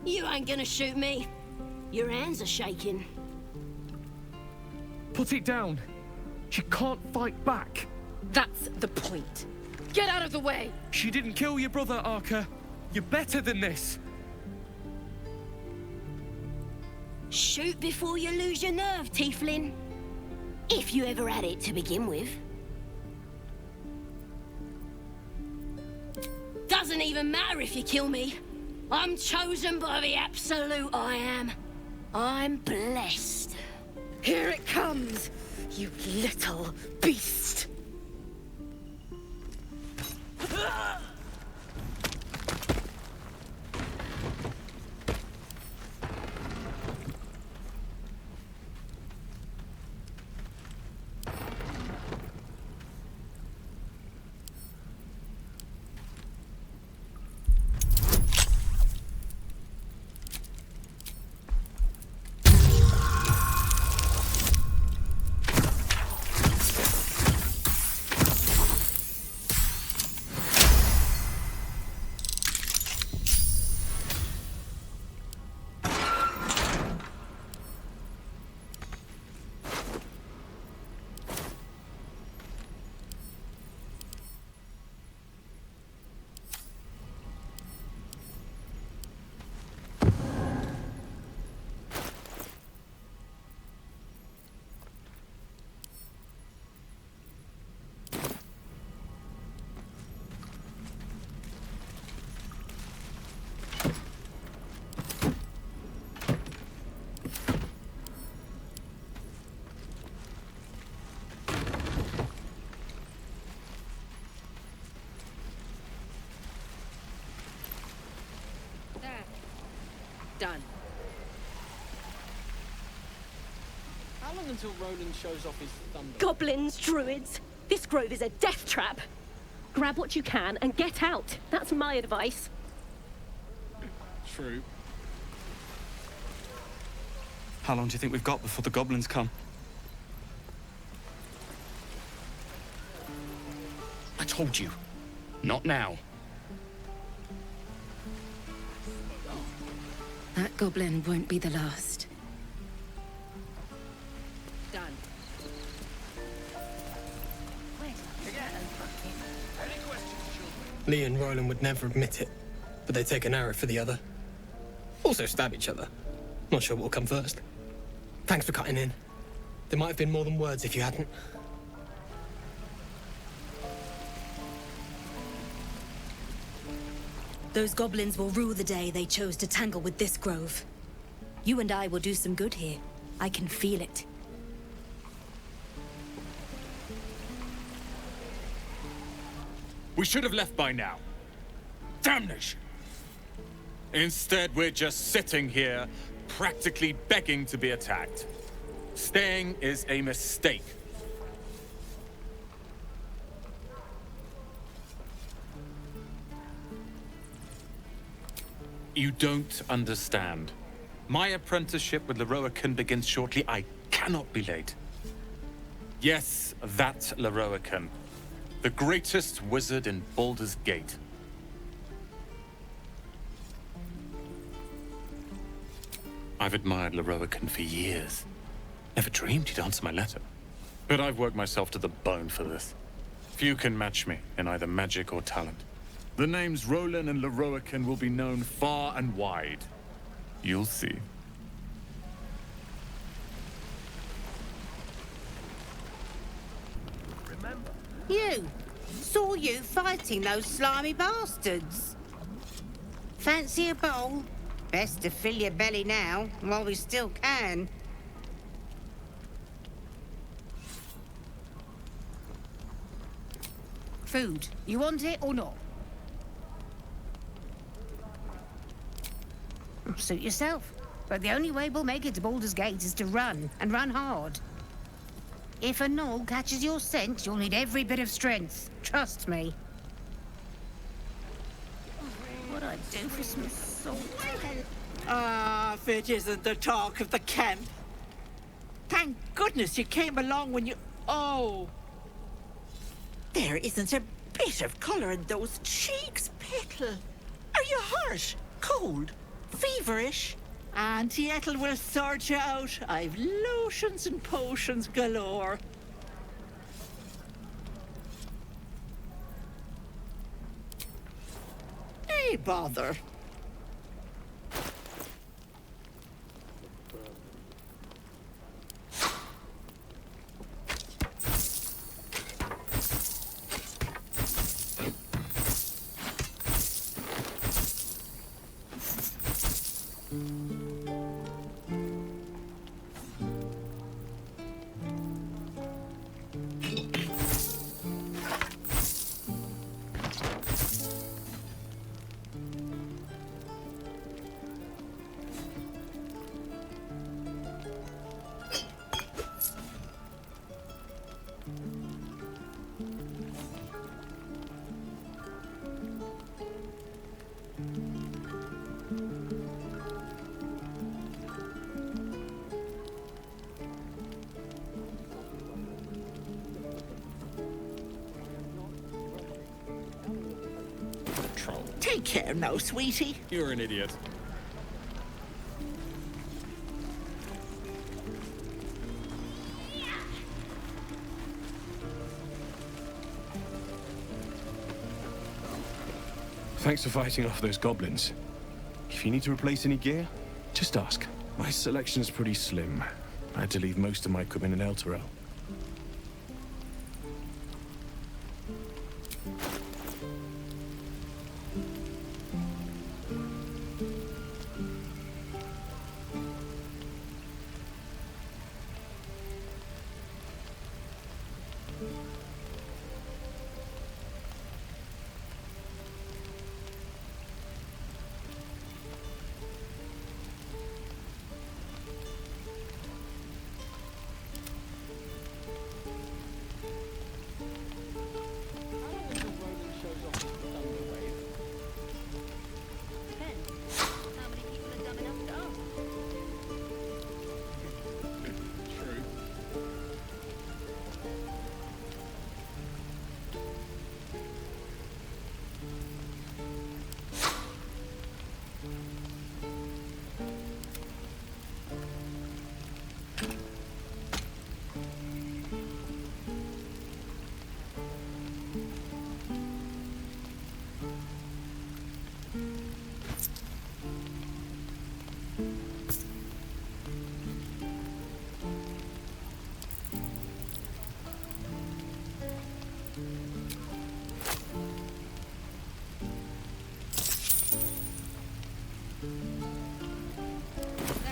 You ain't gonna shoot me. Your hands are shaking. Put it down. She can't fight back. That's the point. Get out of the way! She didn't kill your brother, Arca. You're better than this. Shoot before you lose your nerve, Tiefling. If you ever had it to begin with. Doesn't even matter if you kill me. I'm chosen by the Absolute, I am. I'm blessed. Here it comes, you little beast! Done. How long until Roland shows off his thunder? Goblins, druids. This grove is a death trap. Grab what you can and get out. That's my advice. True. How long do you think we've got before the goblins come? I told you. Not now. That goblin won't be the last. Done. Lee and Roland would never admit it, but they take an arrow for the other. Also stab each other. Not sure what will come first. Thanks for cutting in. There might have been more than words if you hadn't. Those goblins will rue the day they chose to tangle with this grove. You and I will do some good here. I can feel it. We should have left by now. Damnation! Instead, we're just sitting here, practically begging to be attacked. Staying is a mistake. You don't understand. My apprenticeship with Leroican begins shortly. I cannot be late. Yes, that Leroican. The greatest wizard in Baldur's Gate. I've admired Leroican for years. Never dreamed he'd answer my letter. But I've worked myself to the bone for this. Few can match me in either magic or talent. The names Roland and Leroican will be known far and wide. You'll see. You! Saw you fighting those slimy bastards. Fancy a bowl? Best to fill your belly now, while we still can. Food. You want it or not? Suit yourself. But the only way we'll make it to Baldur's Gate is to run, and run hard. If a gnoll catches your scent, you'll need every bit of strength. Trust me. What I'd do for some salt. Ah, if it isn't the talk of the camp. Thank goodness you came along when you... Oh! There isn't a bit of colour in those cheeks, Petal. Are you hurt? Cold? Feverish? Auntie Ethel will sort you out. I've lotions and potions galore. Hey, bother. Take care now, sweetie. You're an idiot. Thanks for fighting off those goblins. If you need to replace any gear, just ask. My selection's pretty slim. I had to leave most of my equipment in Itinerant.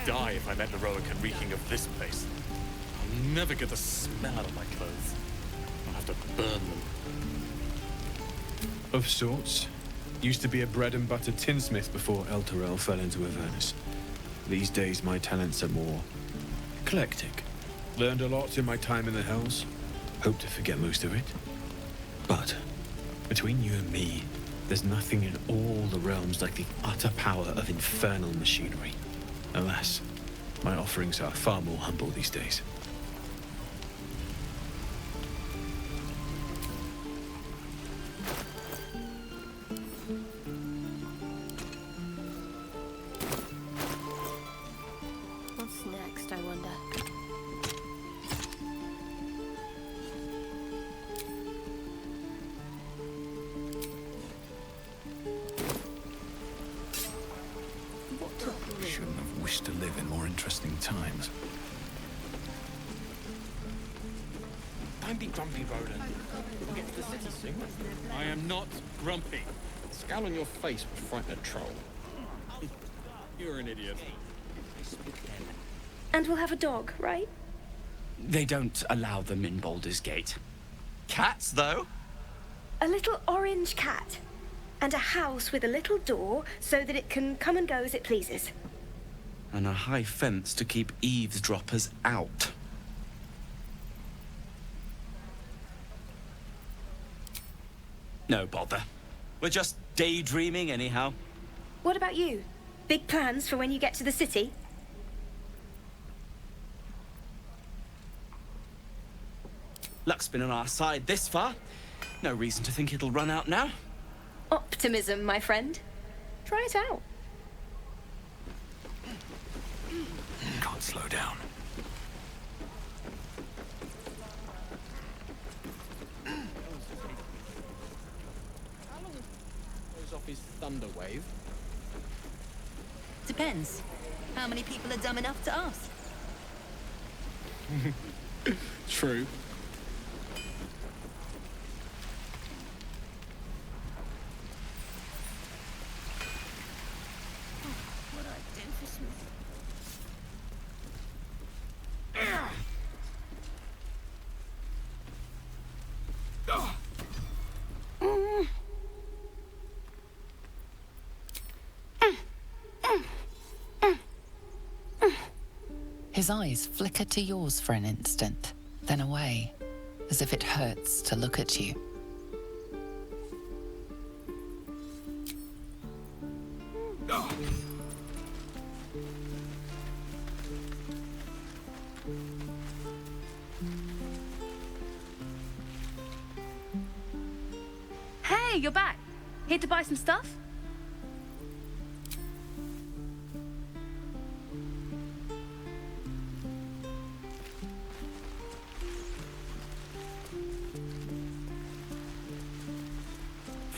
Die if I met Leroican reeking of this place. I'll never get the smell out of my clothes. I'll have to burn them. Of sorts. Used to be a bread and butter tinsmith before Elturel fell into Avernus. These days my talents are more eclectic. Learned a lot in my time in the Hells. Hope to forget most of it. But between you and me, there's nothing in all the realms like the utter power of infernal machinery. Alas, my offerings are far more humble these days. What's next, I wonder? Shouldn't have wished to live in more interesting times. Don't be grumpy, Roland. We'll get to the city soon. I am not grumpy. The scowl on your face would frighten a troll. You're an idiot. And we'll have a dog, right? They don't allow them in Baldur's Gate. Cats, though? A little orange cat. And a house with a little door so that it can come and go as it pleases. And a high fence to keep eavesdroppers out. No bother. We're just daydreaming anyhow. What about you? Big plans for when you get to the city? Luck's been on our side this far. No reason to think it'll run out now. Optimism, my friend. Try it out. Can't slow down. Goes off his thunder wave. Depends. How many people are dumb enough to ask? True. What I do for Smith. His eyes flicker to yours for an instant, then away, as if it hurts to look at you. Hey, you're back. Here to buy some stuff?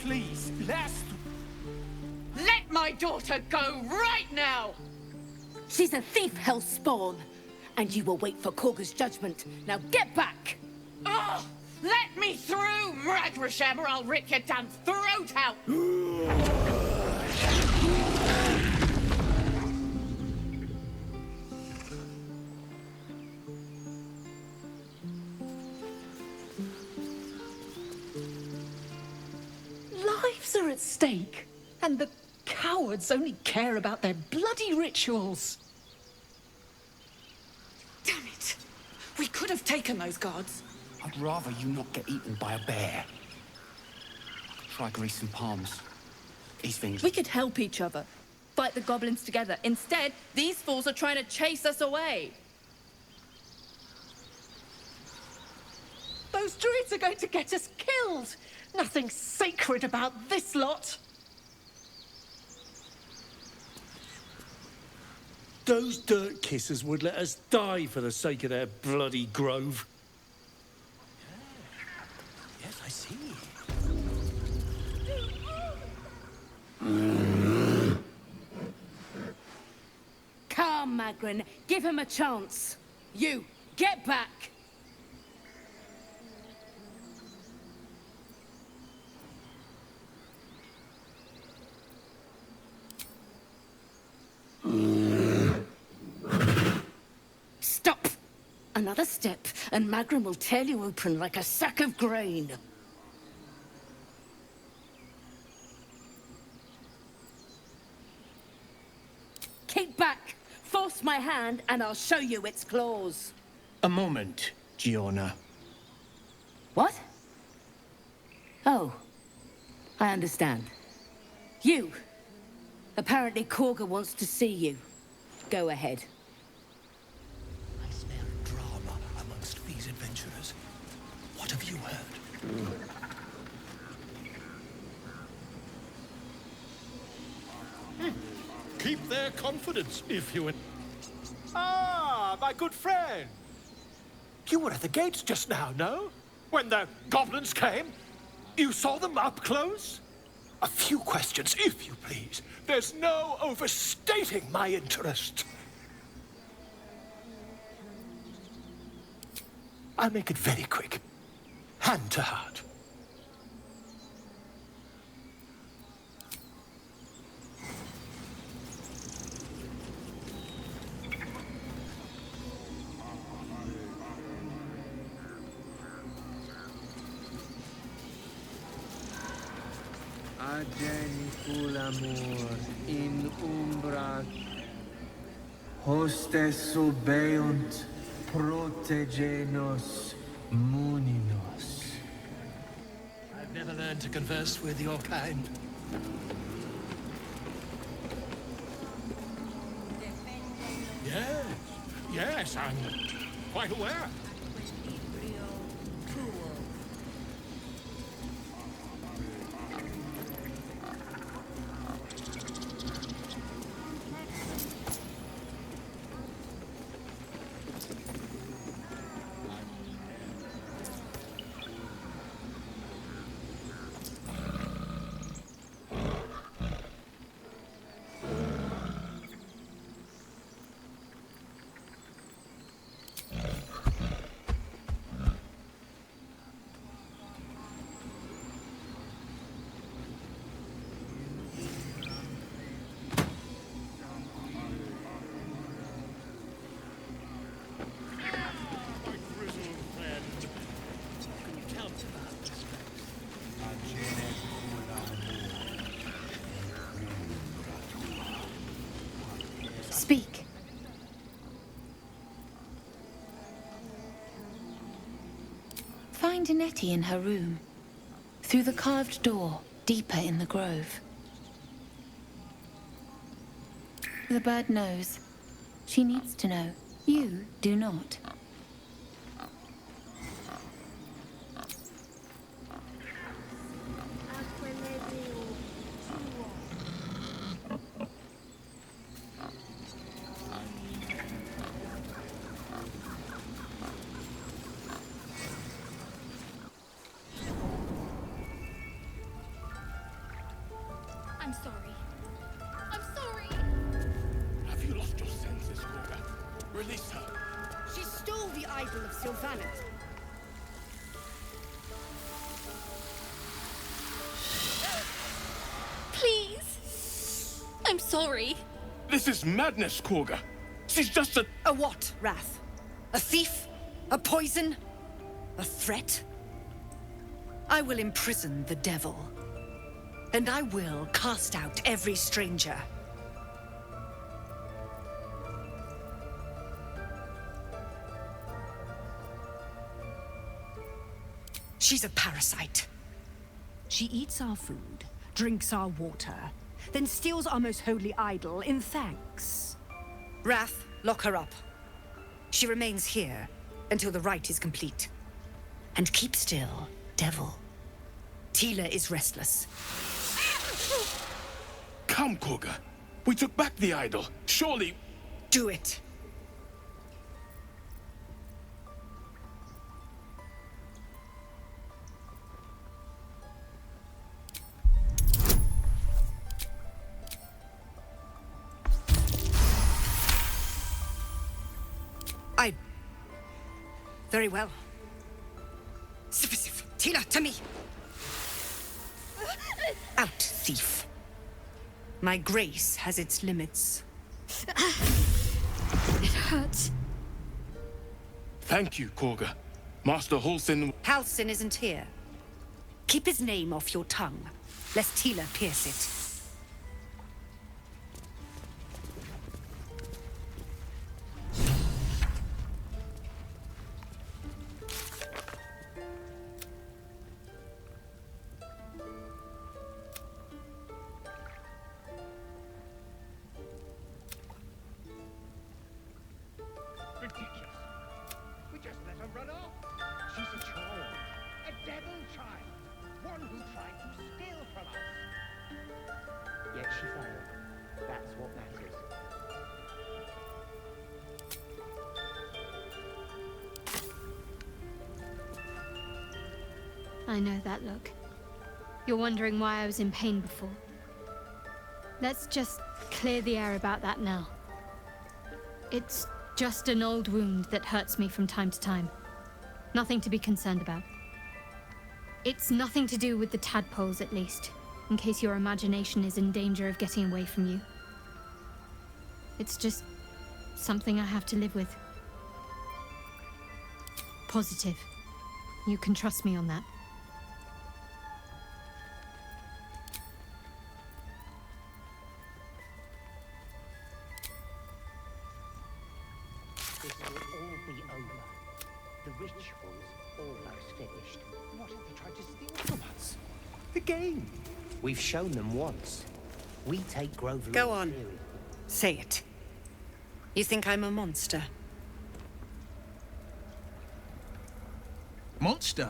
Please, last. Let my daughter go right now! She's a thief, hellspawn. And you will wait for Kagha's judgment. Now get back! Oh, let me through, Mradrasham, or I'll rip your damn throat out! Lives are at stake, and the cowards only care about their bloody rituals. Damn it! We could have taken those guards. I'd rather you not get eaten by a bear. Try greasing palms. These things... We could help each other. Fight the goblins together. Instead, these fools are trying to chase us away. Those druids are going to get us killed. Nothing sacred about this lot. Those dirt kissers would let us die for the sake of their bloody grove. Yes, I see. Come, Magrin. Give him a chance. You, get back! Stop! Another step, and Magrin will tear you open like a sack of grain. Keep back! Force my hand, and I'll show you its claws. A moment, Giona. What? Oh, I understand. You! Apparently Kagha wants to see you. Go ahead. I smell drama amongst these adventurers. What have you heard? Keep their confidence, if you... Ah, my good friend. You were at the gates just now, no? When the goblins came? You saw them up close? A few questions, if you please. There's no overstating my interest. I'll make it very quick. Hand to heart. Agenicul amor in umbra hostes subeunt protegenos muninos. I've never learned to converse with your kind. Yes, I'm quite aware. Speak. Find Nettie in her room. Through the carved door, deeper in the grove. The bird knows. She needs to know. You do not. I'm sorry. I'm sorry. Have you lost your senses, Kagha? Release her. She stole the idol of Sylvanas. Please. I'm sorry. This is madness, Kagha. She's just a... A what, Wrath? A thief? A poison? A threat? I will imprison the devil. And I will cast out every stranger. She's a parasite. She eats our food, drinks our water, then steals our most holy idol in thanks. Wrath, lock her up. She remains here until the rite is complete. And keep still, devil. Tila is restless. Come, Kagha. We took back the idol. Surely... Do it. Very well. Sif, Tila, to me! Out, thief. My grace has its limits. It hurts. Thank you, Kagha. Master Halsin... Halsin isn't here. Keep his name off your tongue, lest Tila pierce it. I know that look. You're wondering why I was in pain before. Let's just clear the air about that now. It's just an old wound that hurts me from time to time. Nothing to be concerned about. It's nothing to do with the tadpoles, at least, in case your imagination is in danger of getting away from you. It's just something I have to live with. Positive. You can trust me on that. This will all be over. The ritual's almost finished. What have they tried to steal from us? The game. We've shown them once. We take Grove Go Law on. seriously. Say it. You think I'm a monster? Monster?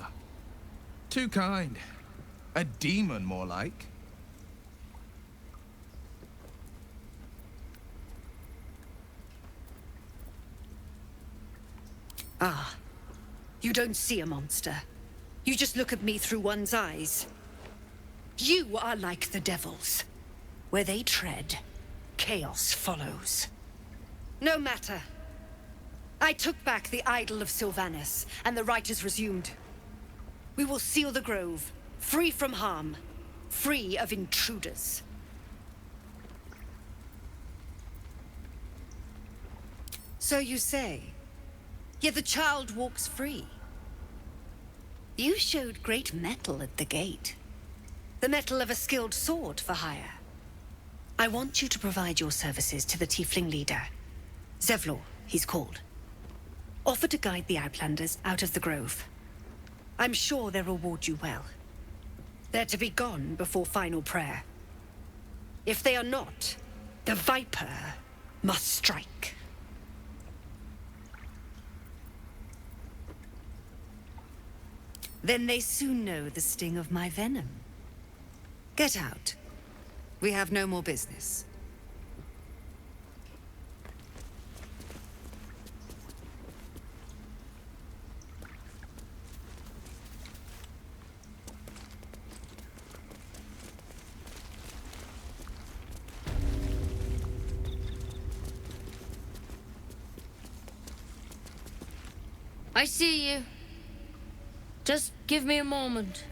Too kind. A demon, more like. Ah. You don't see a monster. You just look at me through one's eyes. You are like the devils. Where they tread, chaos follows. No matter. I took back the idol of Sylvanas, and the rite is resumed. We will seal the grove, free from harm, free of intruders. So you say, yet the child walks free. You showed great mettle at the gate. The mettle of a skilled sword for hire. I want you to provide your services to the tiefling leader. Zevlor, he's called. Offer to guide the Outlanders out of the grove. I'm sure they'll reward you well. They're to be gone before final prayer. If they are not, the Viper must strike. Then they soon know the sting of my venom. Get out. We have no more business. I see you. Just give me a moment.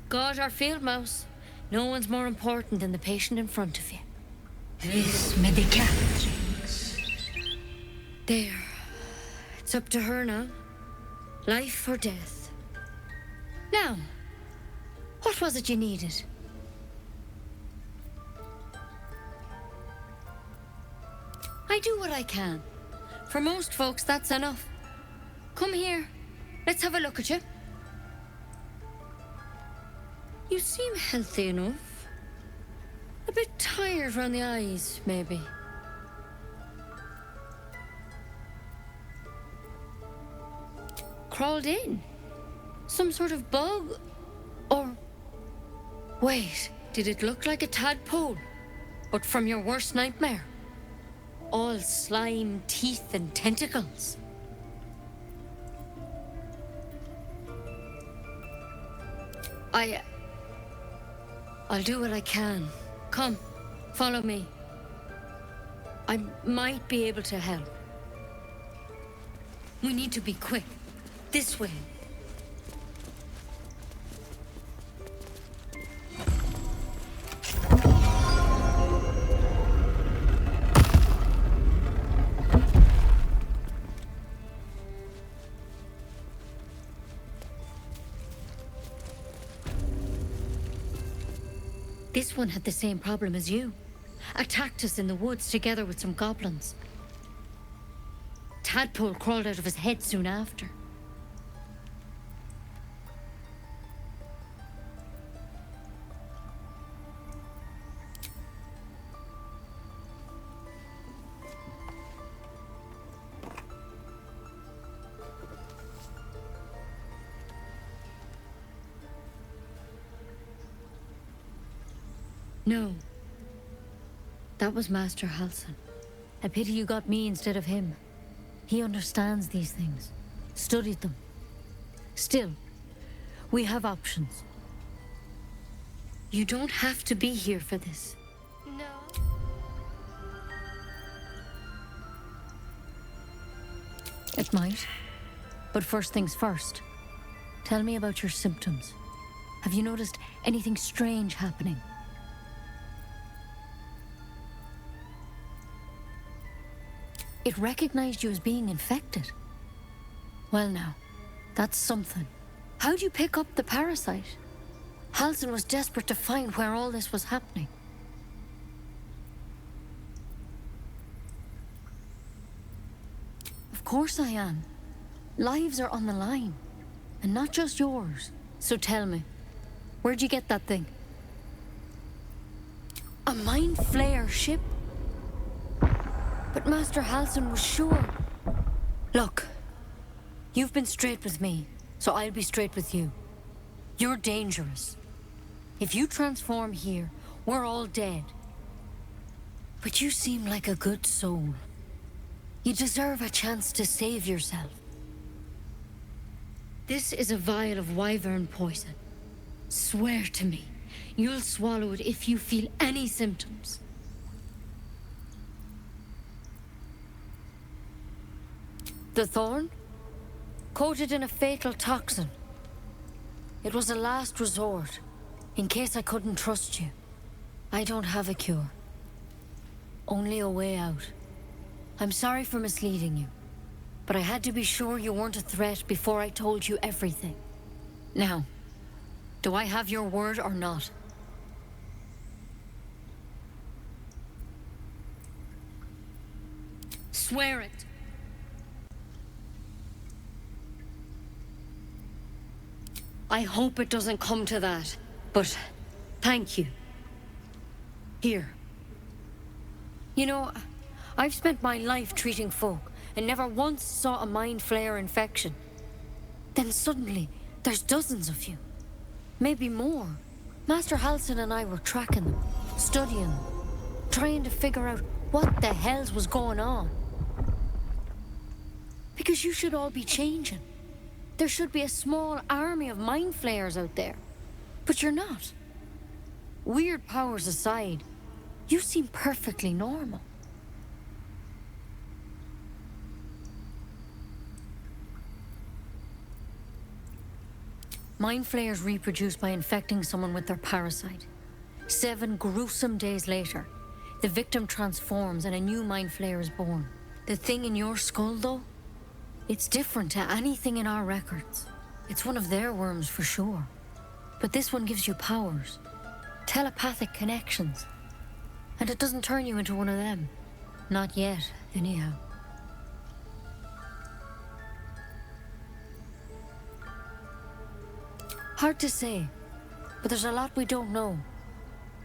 God, our field mouse. No one's more important than the patient in front of you. This medicatrix. There. It's up to her now. Life or death. Now, what was it you needed? I do what I can. For most folks, that's enough. Come here. Let's have a look at you. You seem healthy enough. A bit tired around the eyes, maybe. Crawled in? Some sort of bug? Or... Wait, did it look like a tadpole? But from your worst nightmare? All slime, teeth, and tentacles. I'll do what I can. Come, follow me. I might be able to help. We need to be quick. This way. This one had the same problem as you. Attacked us in the woods together with some goblins. Tadpole crawled out of his head soon after. No. That was Master Halsin. A pity you got me instead of him. He understands these things. Studied them. Still, we have options. You don't have to be here for this. No. It might. But first things first. Tell me about your symptoms. Have you noticed anything strange happening? It recognized you as being infected. Well now, that's something. How'd you pick up the parasite? Halsin was desperate to find where all this was happening. Of course I am. Lives are on the line. And not just yours. So tell me, where'd you get that thing? A mind flayer ship? But Master Halsin was sure. Look, you've been straight with me, so I'll be straight with you. You're dangerous. If you transform here, we're all dead. But you seem like a good soul. You deserve a chance to save yourself. This is a vial of wyvern poison. Swear to me, you'll swallow it if you feel any symptoms. The thorn? Coated in a fatal toxin. It was a last resort, in case I couldn't trust you. I don't have a cure. Only a way out. I'm sorry for misleading you, but I had to be sure you weren't a threat before I told you everything. Now, do I have your word or not? Swear it. I hope it doesn't come to that, but thank you. Here. You know, I've spent my life treating folk and never once saw a mind flayer infection. Then suddenly, there's dozens of you. Maybe more. Master Halsin and I were tracking them, studying them, trying to figure out what the hells was going on. Because you should all be changing. There should be a small army of mind flayers out there. But you're not. Weird powers aside, you seem perfectly normal. Mind flayers reproduce by infecting someone with their parasite. 7 gruesome days later, the victim transforms and a new mind flayer is born. The thing in your skull, though? It's different to anything in our records. It's one of their worms for sure. But this one gives you powers. Telepathic connections. And it doesn't turn you into one of them. Not yet, anyhow. Hard to say, but there's a lot we don't know.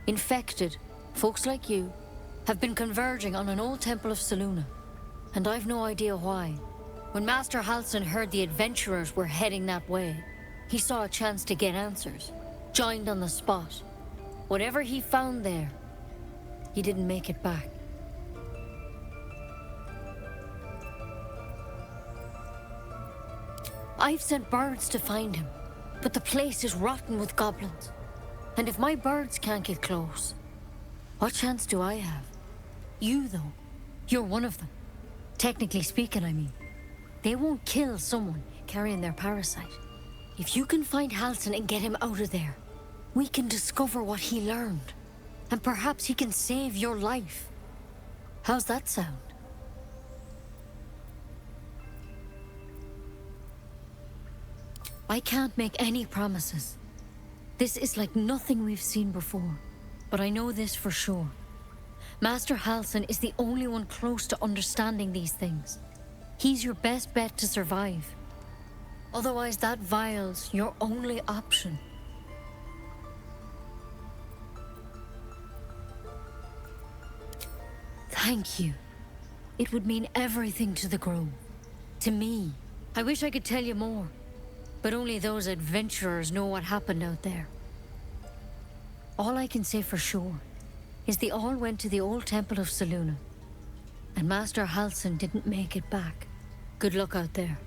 Infected, folks like you, have been converging on an old temple of Selûne, and I've no idea why. When Master Halsin heard the adventurers were heading that way, he saw a chance to get answers, joined on the spot. Whatever he found there, he didn't make it back. I've sent birds to find him, but the place is rotten with goblins. And if my birds can't get close, what chance do I have? You, though, you're one of them. Technically speaking, I mean. They won't kill someone carrying their parasite. If you can find Halsin and get him out of there, we can discover what he learned. And perhaps he can save your life. How's that sound? I can't make any promises. This is like nothing we've seen before. But I know this for sure. Master Halsin is the only one close to understanding these things. He's your best bet to survive. Otherwise, that vial's your only option. Thank you. It would mean everything to the Grove. To me. I wish I could tell you more. But only those adventurers know what happened out there. All I can say for sure is they all went to the old temple of Selûne. And Master Halsin didn't make it back. Good luck out there.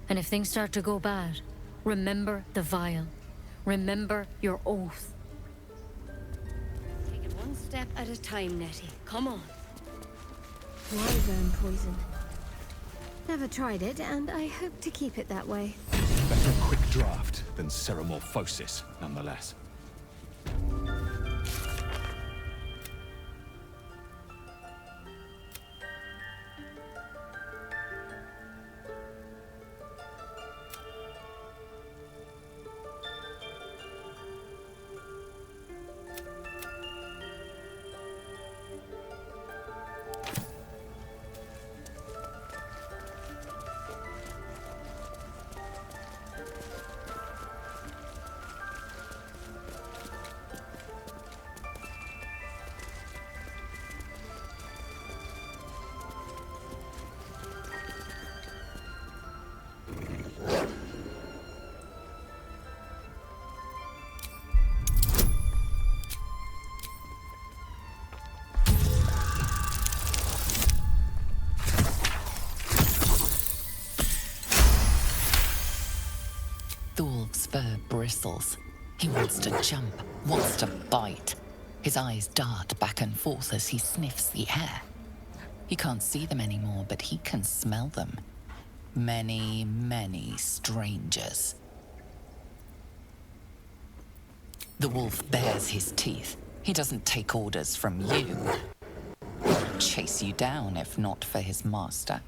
And if things start to go bad, remember the vial. Remember your oath. Take it one step at a time, Nettie. Come on. Wyvern poison. Never tried it, and I hope to keep it that way. Better a quick draft than ceremorphosis, nonetheless. Thorv's fur bristles. He wants to jump, wants to bite. His eyes dart back and forth as he sniffs the air. He can't see them anymore, but he can smell them. Many, many strangers. The wolf bares his teeth. He doesn't take orders from you. He'll chase you down if not for his master.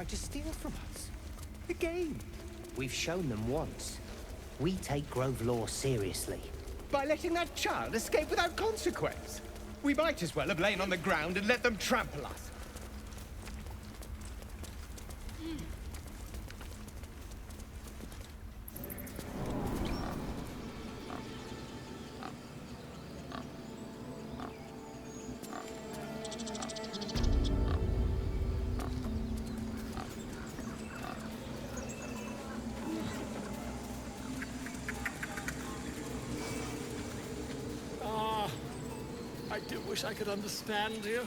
to steal from us? The game. We've shown them once. We take Grove law seriously. By letting that child escape without consequence. We might as well have lain on the ground and let them trample us. I do wish I could understand you.